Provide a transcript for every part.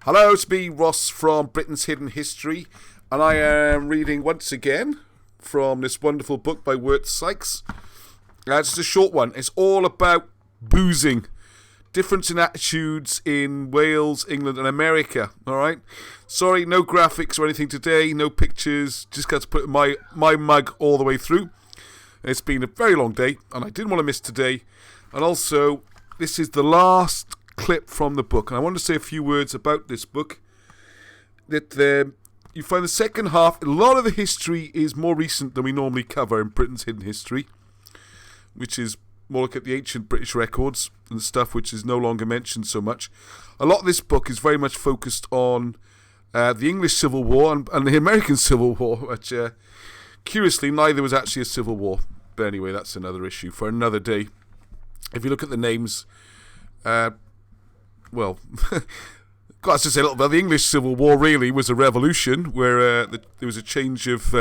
Hello, it's me, Ross from Britain's Hidden History, and I am reading once again from this wonderful book by Wirt Sikes. It's just a short one. It's all about boozing, difference in attitudes in Wales, England, and America. All right. Sorry, no graphics or anything today, no pictures. Just got to put my mug all the way through. It's been a very long day, and I didn't want to miss today. And also, this is the last clip from the book, and I want to say a few words about this book. That you find the second half, a lot of the history is more recent than we normally cover in Britain's Hidden History, which is more look at the ancient British records and stuff which is no longer mentioned so much. A lot of this book is very much focused on the English Civil War and the American Civil War, which curiously neither was actually a civil war. But anyway, that's another issue for another day. If you look at the names, well, got to say a little bit. The English Civil War really was a revolution where there was a change of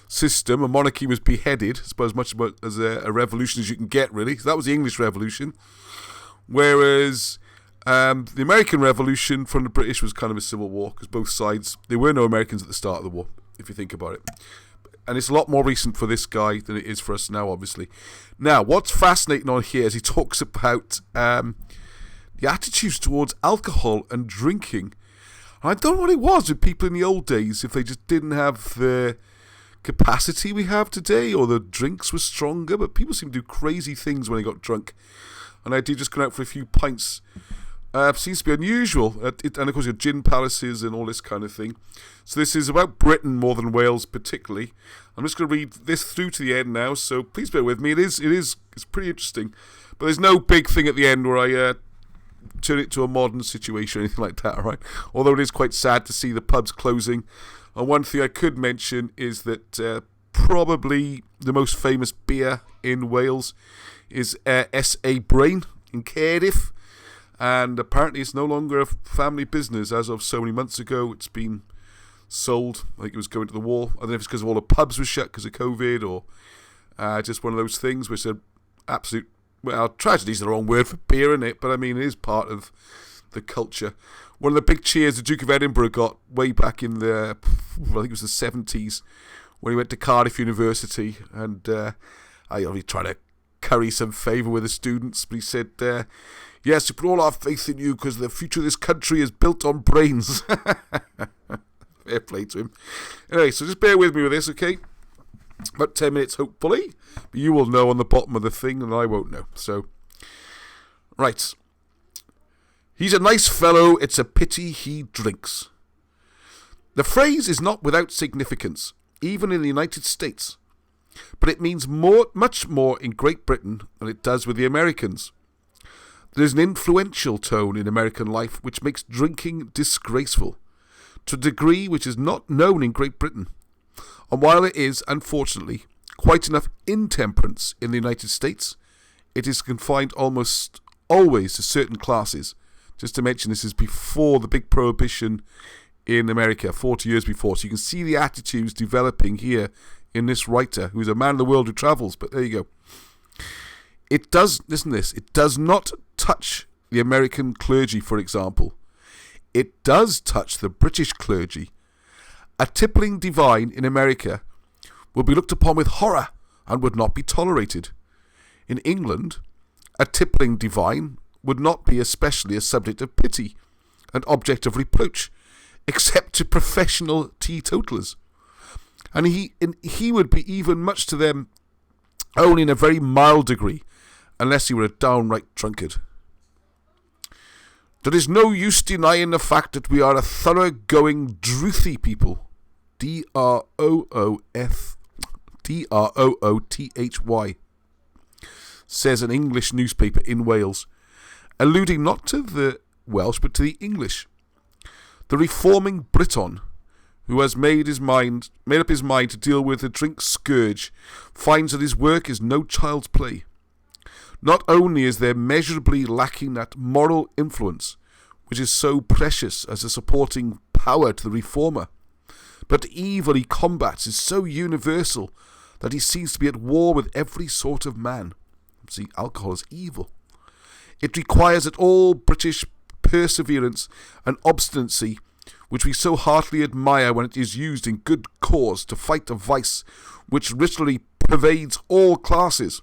system. A monarchy was beheaded, I suppose, much as a revolution as you can get, really. So that was the English Revolution. Whereas the American Revolution from the British was kind of a civil war because both sides, there were no Americans at the start of the war, if you think about it. And it's a lot more recent for this guy than it is for us now, obviously. Now, what's fascinating on here is he talks about the attitudes towards alcohol and drinking. And I don't know what it was with people in the old days, if they just didn't have the capacity we have today, or the drinks were stronger, but people seem to do crazy things when they got drunk. And I did just go out for a few pints. Seems to be unusual. And of course, your gin palaces and all this kind of thing. So this is about Britain more than Wales particularly. I'm just going to read this through to the end now, so please bear with me. It's pretty interesting. But there's no big thing at the end where I turn it to a modern situation or anything like that, all right? Although it is quite sad to see the pubs closing. And one thing I could mention is that probably the most famous beer in Wales is S.A. Brain in Cardiff. And apparently it's no longer a family business. As of so many months ago, it's been sold. I think it was going to the wall. I don't know if it's because all the pubs were shut because of COVID, or just one of those things which are absolute, well, tragedy is the wrong word for beer, isn't it? But I mean, it is part of the culture. One of the big cheers the Duke of Edinburgh got way back in the, I think it was the 70s, when he went to Cardiff University, and I only trying to curry some favour with the students, but he said, yes, we put all our faith in you because the future of this country is built on brains. Fair play to him. Anyway, so just bear with me with this, okay? About 10 minutes, hopefully. But you will know on the bottom of the thing, and I won't know. So, right. He's a nice fellow, it's a pity he drinks. The phrase is not without significance, even in the United States. But it means much more in Great Britain than it does with the Americans. There is an influential tone in American life which makes drinking disgraceful, to a degree which is not known in Great Britain. And while there is, unfortunately, quite enough intemperance in the United States, it is confined almost always to certain classes. Just to mention, this is before the big prohibition in America, 40 years before. So you can see the attitudes developing here in this writer, who's a man of the world who travels. But there you go. It does, listen to this, it does not touch the American clergy, for example. It does touch the British clergy. A tippling divine in America would be looked upon with horror and would not be tolerated. In England, a tippling divine would not be especially a subject of pity, an object of reproach, except to professional teetotalers. And he would be even much to them only in a very mild degree, unless he were a downright drunkard. There is no use denying the fact that we are a thoroughgoing droothy people. D-R-O-O-T-H-Y, says an English newspaper in Wales, alluding not to the Welsh but to the English. The reforming Briton, who has made up his mind to deal with the drink scourge, finds that his work is no child's play. Not only is there measurably lacking that moral influence which is so precious as a supporting power to the reformer, but the evil he combats is so universal that he seems to be at war with every sort of man. See, alcohol is evil. It requires that all British perseverance and obstinacy which we so heartily admire when it is used in good cause to fight a vice which literally pervades all classes.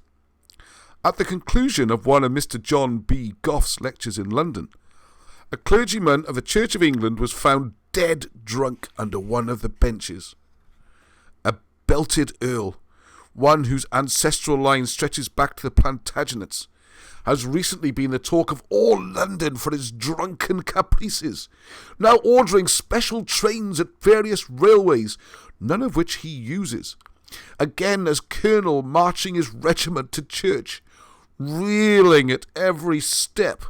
At the conclusion of one of Mr. John B. Gough's lectures in London, a clergyman of the Church of England was found dead drunk under one of the benches. A belted earl, one whose ancestral line stretches back to the Plantagenets, has recently been the talk of all London for his drunken caprices, now ordering special trains at various railways, none of which he uses. Again, as colonel marching his regiment to church, reeling at every step,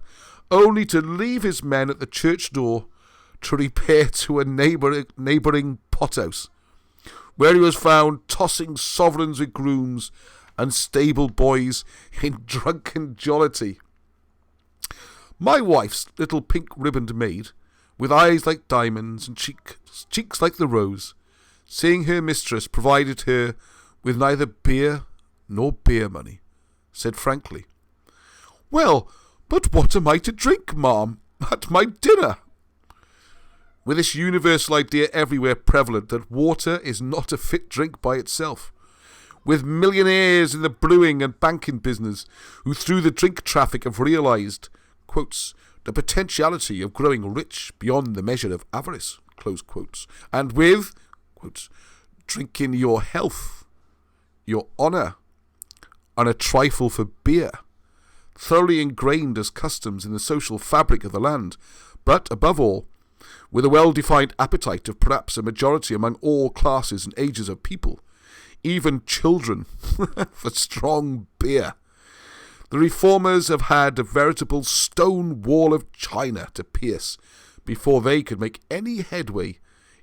only to leave his men at the church door to repair to a neighbouring pothouse, where he was found tossing sovereigns with grooms and stable boys in drunken jollity. My wife's little pink-ribboned maid, with eyes like diamonds and cheeks like the rose, seeing her mistress provided her with neither beer nor beer money, said frankly, "Well, but what am I to drink, ma'am, at my dinner?" With this universal idea everywhere prevalent that water is not a fit drink by itself, with millionaires in the brewing and banking business who through the drink traffic have realised, quotes, the potentiality of growing rich beyond the measure of avarice, close quotes, and with, quotes, drinking your health, your honour, and a trifle for beer, thoroughly ingrained as customs in the social fabric of the land, but, above all, with a well-defined appetite of perhaps a majority among all classes and ages of people, even children, for strong beer. The reformers have had a veritable stone wall of China to pierce before they could make any headway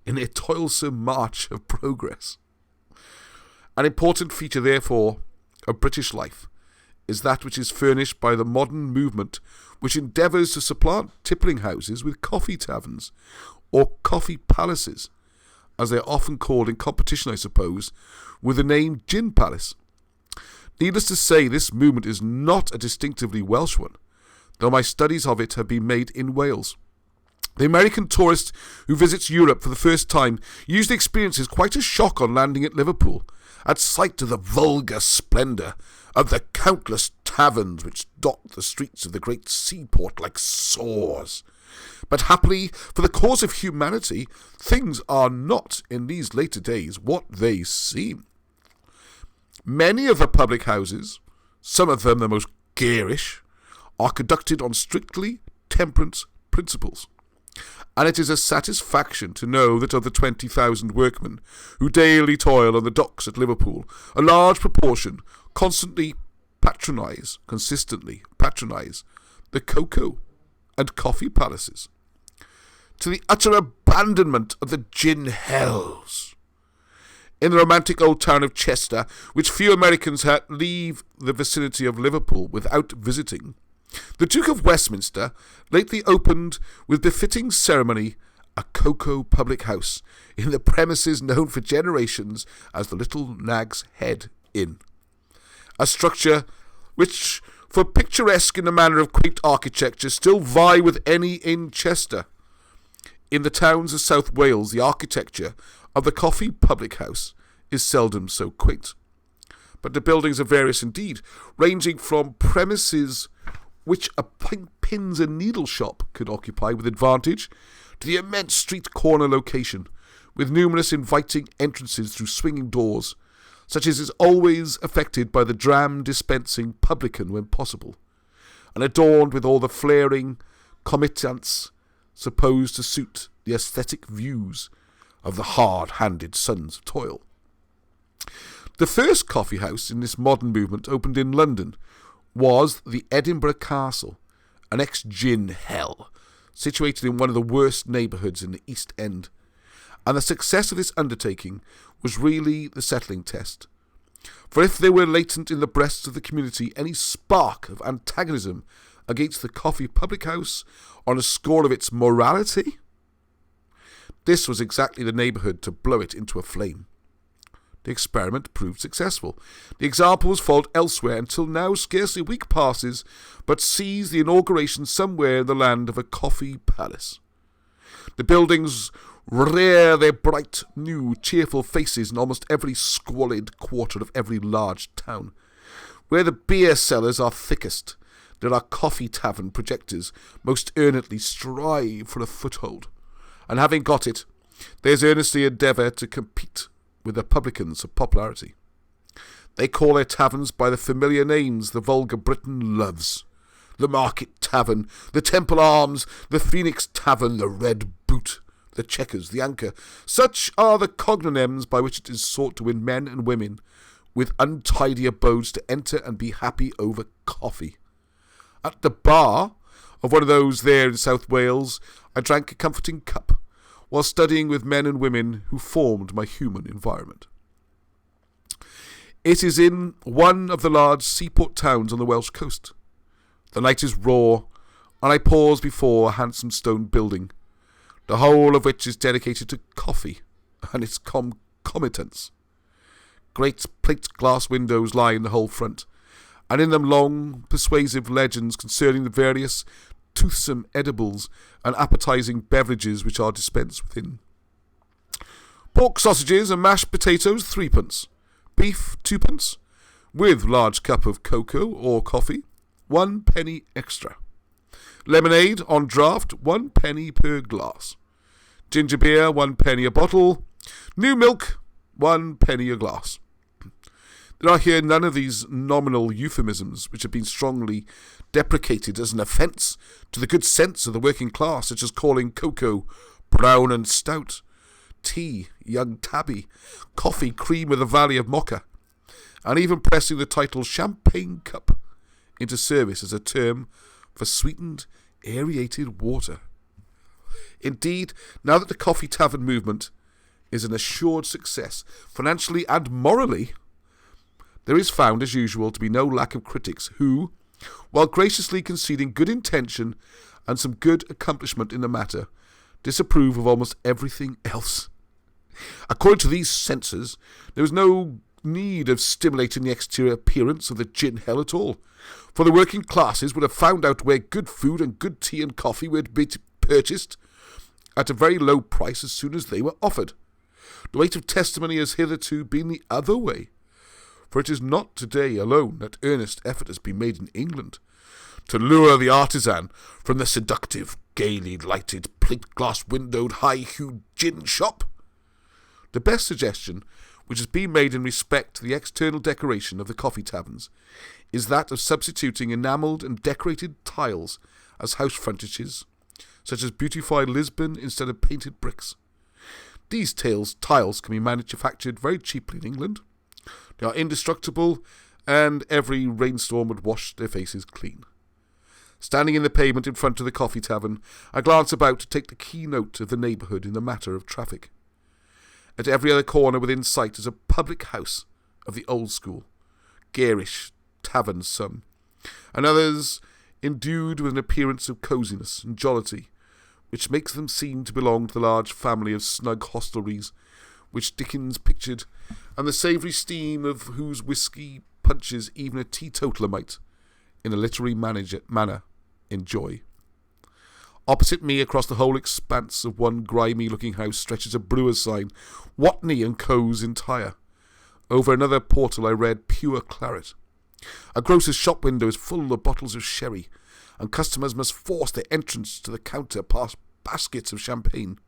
in their toilsome march of progress. An important feature, therefore, of British life is that which is furnished by the modern movement which endeavours to supplant tippling houses with coffee taverns, or coffee palaces, as they are often called in competition, I suppose, with the name Gin Palace. Needless to say, this movement is not a distinctively Welsh one, though my studies of it have been made in Wales. The American tourist who visits Europe for the first time usually experiences quite a shock on landing at Liverpool, at sight of the vulgar splendour of the countless taverns which dot the streets of the great seaport like sores. But happily, for the cause of humanity, things are not in these later days what they seem. Many of the public houses, some of them the most garish, are conducted on strictly temperance principles, and it is a satisfaction to know that of the 20,000 workmen who daily toil on the docks at Liverpool, a large proportion consistently patronise the cocoa and coffee palaces, to the utter abandonment of the gin hells. In the romantic old town of Chester, which few Americans leave the vicinity of Liverpool without visiting, the Duke of Westminster lately opened with befitting ceremony a cocoa public house in the premises known for generations as the Little Nag's Head Inn, a structure which, for picturesque in the manner of quaint architecture, still vie with any in Chester. In the towns of South Wales, the architecture of the coffee public house is seldom so quaint, but the buildings are various indeed, ranging from premises which a pins and needle shop could occupy with advantage, to the immense street corner location, with numerous inviting entrances through swinging doors, such as is always affected by the dram dispensing publican when possible, and adorned with all the flaring commitants supposed to suit the aesthetic views of the hard-handed sons of toil. The first coffee house in this modern movement opened in London was the Edinburgh Castle, an ex-gin hell, situated in one of the worst neighbourhoods in the East End, and the success of this undertaking was really the settling test. For if there were latent in the breasts of the community any spark of antagonism against the coffee public house on a score of its morality, this was exactly the neighbourhood to blow it into a flame. The experiment proved successful. The example was followed elsewhere until now scarcely a week passes but sees the inauguration somewhere in the land of a coffee palace. The buildings rear their bright, new, cheerful faces in almost every squalid quarter of every large town. Where the beer sellers are thickest, there are coffee tavern projectors most earnestly strive for a foothold, and having got it, there's earnestly endeavour to compete with the publicans of popularity. They call their taverns by the familiar names the vulgar Briton loves: the Market Tavern, the Temple Arms, the Phoenix Tavern, the Red Boot, the Checkers, the Anchor. Such are the cognomens by which it is sought to win men and women with untidy abodes to enter and be happy over coffee. At the bar of one of those there in South Wales, I drank a comforting cup, while studying with men and women who formed my human environment. It is in one of the large seaport towns on the Welsh coast. The night is raw, and I pause before a handsome stone building, the whole of which is dedicated to coffee and its concomitants. Great plate glass windows lie in the whole front, and in them long, persuasive legends concerning the various toothsome edibles and appetizing beverages which are dispensed within. Pork sausages and mashed potatoes, 3d. Beef, 2d. With large cup of cocoa or coffee, 1 penny extra. Lemonade on draught, 1 penny per glass. Ginger beer, 1 penny a bottle. New milk, 1 penny a glass. There are here none of these nominal euphemisms which have been strongly deprecated as an offence to the good sense of the working class, such as calling cocoa brown and stout, tea young tabby, coffee cream of the valley of Mocha, and even pressing the title champagne cup into service as a term for sweetened, aerated water. Indeed, now that the coffee tavern movement is an assured success, financially and morally, there is found, as usual, to be no lack of critics who, while graciously conceding good intention and some good accomplishment in the matter, disapprove of almost everything else. According to these censors, there is no need of stimulating the exterior appearance of the gin hell at all, for the working classes would have found out where good food and good tea and coffee were to be purchased at a very low price as soon as they were offered. The weight of testimony has hitherto been the other way, for it is not today alone that earnest effort has been made in England to lure the artisan from the seductive, gaily lighted, plate-glass windowed, high-hued gin shop. The best suggestion which has been made in respect to the external decoration of the coffee taverns is that of substituting enamelled and decorated tiles as house frontages, such as beautified Lisbon instead of painted bricks. These tiles can be manufactured very cheaply in England. They are indestructible, and every rainstorm would wash their faces clean. Standing in the pavement in front of the coffee tavern, I glance about to take the keynote of the neighbourhood in the matter of traffic. At every other corner within sight is a public house of the old school, garish taverns some, and others endued with an appearance of cosiness and jollity, which makes them seem to belong to the large family of snug hostelries which Dickens pictured, and the savoury steam of whose whisky punches even a teetotaler might, in a literary manner, enjoy. Opposite me, across the whole expanse of one grimy-looking house, stretches a brewer's sign, Watney and Co.'s entire. Over another portal I read Pure Claret. A grocer's shop window is full of bottles of sherry, and customers must force their entrance to the counter past baskets of champagne.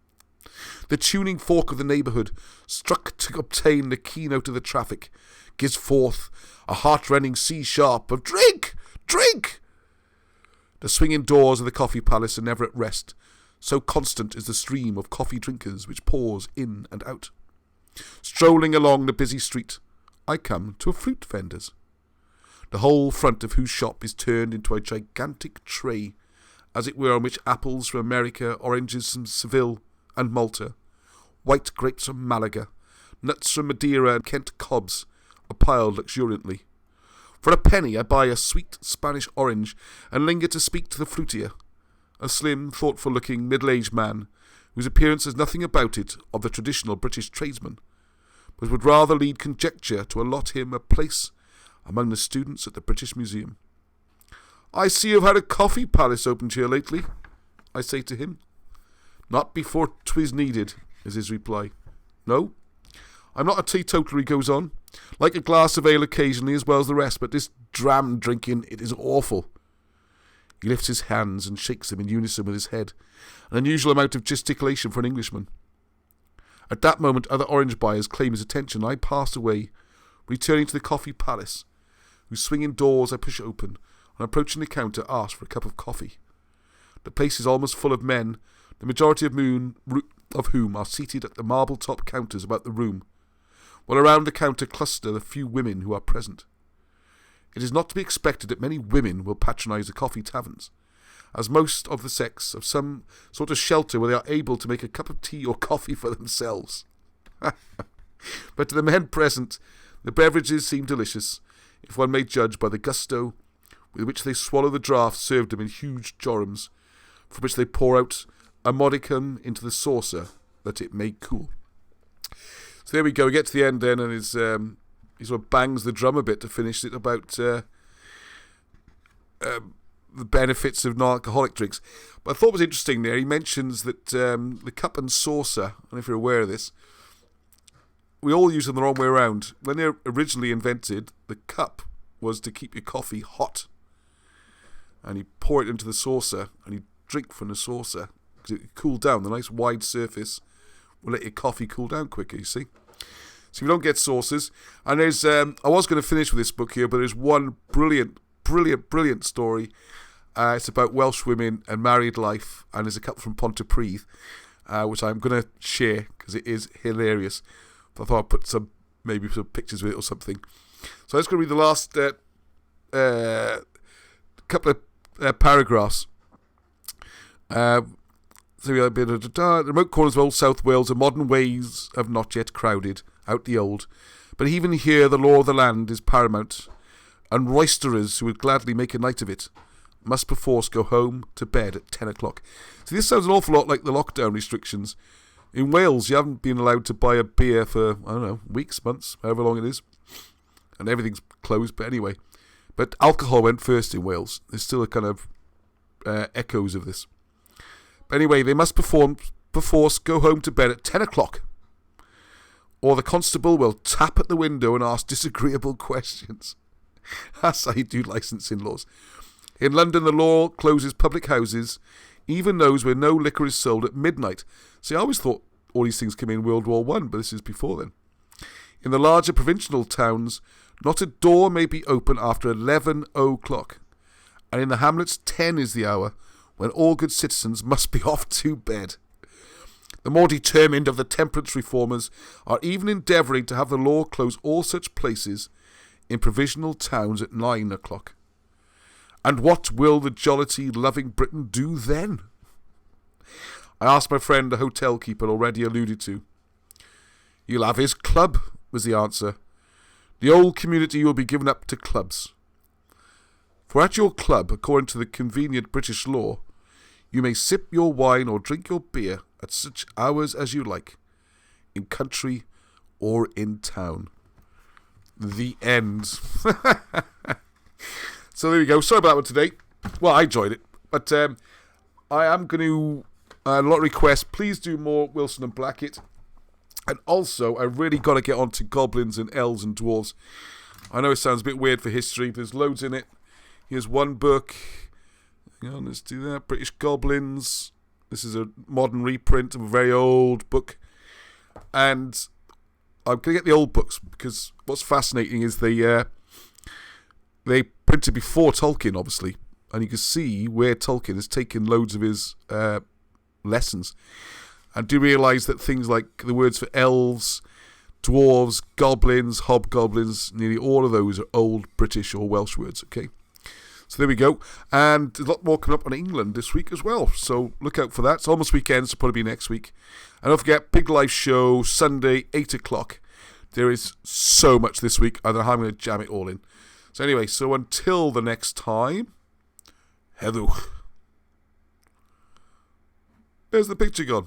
The tuning fork of the neighbourhood, struck to obtain the keynote of the traffic, gives forth a heart-rending C-sharp of "Drink! Drink!" The swinging doors of the coffee palace are never at rest, so constant is the stream of coffee drinkers which pours in and out. Strolling along the busy street, I come to a fruit vendor's, the whole front of whose shop is turned into a gigantic tray, as it were, on which apples from America, oranges from Seville and Malta, white grapes from Malaga, nuts from Madeira and Kent cobs are piled luxuriantly. For a penny I buy a sweet Spanish orange and linger to speak to the fruitier, a slim, thoughtful-looking, middle-aged man, whose appearance has nothing about it of the traditional British tradesman, but would rather lead conjecture to allot him a place among the students at the British Museum. "I see you've had a coffee palace opened here lately," I say to him. "Not before 'twas needed," is his reply. "No, I'm not a teetotaler," he goes on. "Like a glass of ale occasionally as well as the rest, but this dram drinking, it is awful." He lifts his hands and shakes them in unison with his head, an unusual amount of gesticulation for an Englishman. At that moment, other orange buyers claim his attention. I pass away, returning to the coffee palace, whose swinging doors I push open, and approaching the counter, ask for a cup of coffee. The place is almost full of men, the majority of whom are seated at the marble-top counters about the room, while around the counter cluster the few women who are present. It is not to be expected that many women will patronise the coffee taverns, as most of the sex have some sort of shelter where they are able to make a cup of tea or coffee for themselves. But to the men present, the beverages seem delicious, if one may judge by the gusto with which they swallow the draught served them in huge jorums, from which they pour out a modicum into the saucer that it may cool. So there we go. We get to the end then, and he sort of bangs the drum a bit to finish it about the benefits of non-alcoholic drinks. But I thought it was interesting there. He mentions that the cup and saucer, I don't know if you're aware of this, we all use them the wrong way around. When they were originally invented, the cup was to keep your coffee hot. And you pour it into the saucer, and you drink from the saucer, because it would cool down. The nice wide surface will let your coffee cool down quicker, you see. So you don't get saucers. And there's, I was going to finish with this book here, but there's one brilliant story. It's about Welsh women and married life, and there's a couple from Pontypridd, which I'm going to share because it is hilarious. But I thought I'd put some pictures with it or something. So I'm just going to read the last couple of paragraphs. The remote corners of old South Wales and modern ways have not yet crowded out the old, but even here the law of the land is paramount, and roisterers who would gladly make a night of it must perforce go home to bed at 10 o'clock. So this sounds an awful lot like the lockdown restrictions. In Wales, you haven't been allowed to buy a beer for, I don't know, weeks, months, however long it is, and everything's closed, but anyway. But alcohol went first in Wales. There's still a kind of echoes of this. But anyway, they must perforce go home to bed at 10 o'clock, or the constable will tap at the window and ask disagreeable questions. That's how you do licensing laws. In London, the law closes public houses, even those where no liquor is sold, at midnight. See, I always thought all these things came in World War I, but this is before then. In the larger provincial towns, not a door may be open after 11 o'clock. And in the hamlets, 10 is the hour when all good citizens must be off to bed. The more determined of the temperance reformers are even endeavouring to have the law close all such places in provincial towns at 9 o'clock. And what will the jollity-loving Briton do then? I asked my friend, the hotel keeper already alluded to. He'll have his club, was the answer. The old community will be given up to clubs. For at your club, according to the convenient British law, you may sip your wine or drink your beer at such hours as you like, in country or in town. The end. So there we go. Sorry about that one today. Well, I enjoyed it. But I am going to, a lot of requests, please do more Wilson and Blackett. And also, I really got to get on to goblins and elves and dwarves. I know it sounds a bit weird for history. There's loads in it. Here's one book. Hang on, let's do that. British Goblins. This is a modern reprint of a very old book. And I'm going to get the old books because what's fascinating is they printed before Tolkien, obviously. And you can see where Tolkien has taken loads of his lessons. And do realise that things like the words for elves, dwarves, goblins, hobgoblins, nearly all of those are old British or Welsh words, okay? So there we go. And a lot more coming up on England this week as well. So look out for that. It's almost weekend, so probably be next week. And don't forget, big live show, Sunday, 8 o'clock. There is so much this week. I don't know how I'm going to jam it all in. So anyway, so until the next time, heddwch. There's the picture gone.